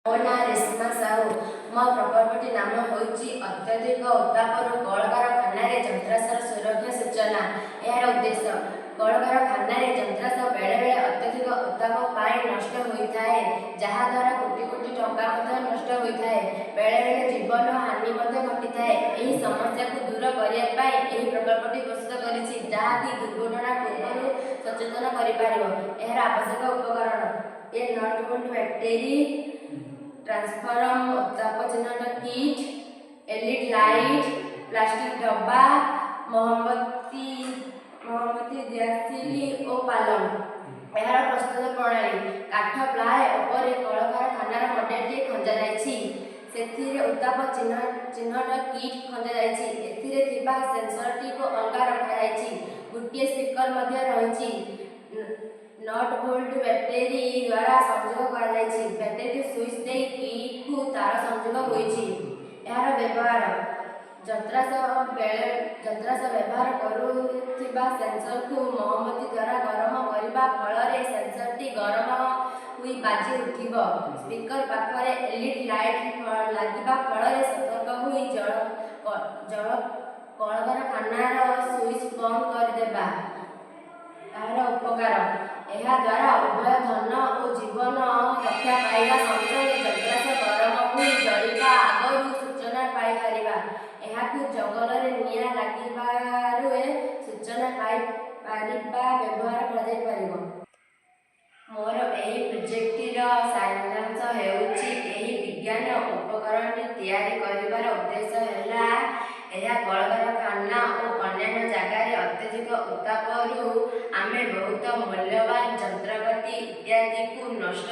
ମୋ ନାଁ ରେଶ୍ମା ସାହୁ। ମୋ ପ୍ରକଳ୍ପଟି ନାମ ହେଉଛି ଅତ୍ୟଧିକ ଉତ୍ତାପରୁ କଳକାରଖାନାରେ ଯନ୍ତ୍ରାଂଶର ସୁରକ୍ଷା ସୂଚନା। ଏହାର ଉଦ୍ଦେଶ୍ୟ, କଳକାରଖାନାରେ ଯନ୍ତ୍ରାଂଶ ବେଳେବେଳେ ଅତ୍ୟଧିକ ଉତ୍ତାପ ପାଇଁ ନଷ୍ଟ ହୋଇଥାଏ, ଯାହାଦ୍ୱାରା କୋଟି କୋଟି ଟଙ୍କା ମଧ୍ୟ ନଷ୍ଟ ହୋଇଥାଏ। ବେଳେବେଳେ ଜୀବନ ହାନି ମଧ୍ୟ ଘଟିଥାଏ। ଏହି ସମସ୍ୟାକୁ ଦୂର କରିବା ପାଇଁ ଏହି ପ୍ରକଳ୍ପଟି ପ୍ରସ୍ତୁତ କରିଛି, ଯାହାକି ଦୁର୍ଘଟଣା ପୂର୍ବରୁ ସଚେତନ କରିପାରିବ। ଏହାର ଆବଶ୍ୟକ ଉପକରଣ: ଏ ନଟ୍ ବୋଲ୍ଟ ବ୍ୟାଟେରୀ, ट्रांसफॉर्म, उत्ताप चिन्हट किट, एलईडी लाइट, प्लास्टिक डब्बा, मोमबत्ती दियासिली और पालम। यार प्रस्तुत प्रणाली: काठ प्लाय उपरे कलकारखानार मॉडलटी खंजा जायछि, सेथिरे उत्ताप चिन्हट किट खंजा जायछि, एथिरे थिबा सेंसरटी को अलगा रखा जायछि, गुटिए स्पीकर मध्ये रहिछि, नट बोल्ट बैटरी द्वारा संयोग करा जायछि, बैटरी स्विच दे किट को तार संयोग होइछि। यार व्यवहार: ଯନ୍ତ୍ରାଂଶ ବ୍ୟବହାର କରୁଥିବା ସେନ୍ସରକୁ ମହମବତୀ ଦ୍ୱାରା ଗରମ କରିବା ଫଳରେ ସେନ୍ସରଟି ଗରମ ହୋଇ ବାଜି ଉଠିବ। ସ୍ପିକର ପାଖରେ ଏଲଇଡି ଲାଇଟ୍ ଲାଗିବା ଫଳରେ ସତର୍କ ହୋଇ କଳକାରଖାନାର ସୁଇଚ୍ ବନ୍ଦ କରିଦେବା। ଏହାର ଉପକାର: ଏହା ଦ୍ୱାରା ଉଭୟ ଧନ ଓ ଜୀବନ ରକ୍ଷା ପାଇବା ସଙ୍ଗେ ଯନ୍ତ୍ରାଂଶ ଗରମ ହୋଇ ଜଳିବା ଆଗରୁ ସୂଚନା ପାଇପାରିବା। ଏହାକୁ ଜଙ୍ଗଲରେ ନିଆଁ ଲାଗିବାରୁ ସୂଚନା ପାଇପାରିବା ବ୍ୟବହାର କରାଯାଇପାରିବ। ମୋର ଏହି ପ୍ରୋଜେକ୍ଟଟିର ସାରାଂଶ ହେଉଛି, ଏହି ବିଜ୍ଞାନ ଉପକରଣଟି ତିଆରି କରିବାର ଉଦ୍ଦେଶ୍ୟ ହେଲା, ଏହା କଳକାରଖାନା ଓ ଅନ୍ୟାନ୍ୟ ଜାଗାରେ ଅତ୍ୟଧିକ ଉତ୍ତାପରୁ ଆମେ ବହୁତ ମୂଲ୍ୟବାନ ଯନ୍ତ୍ରପାତି ଇତ୍ୟାଦିକୁ ନଷ୍ଟ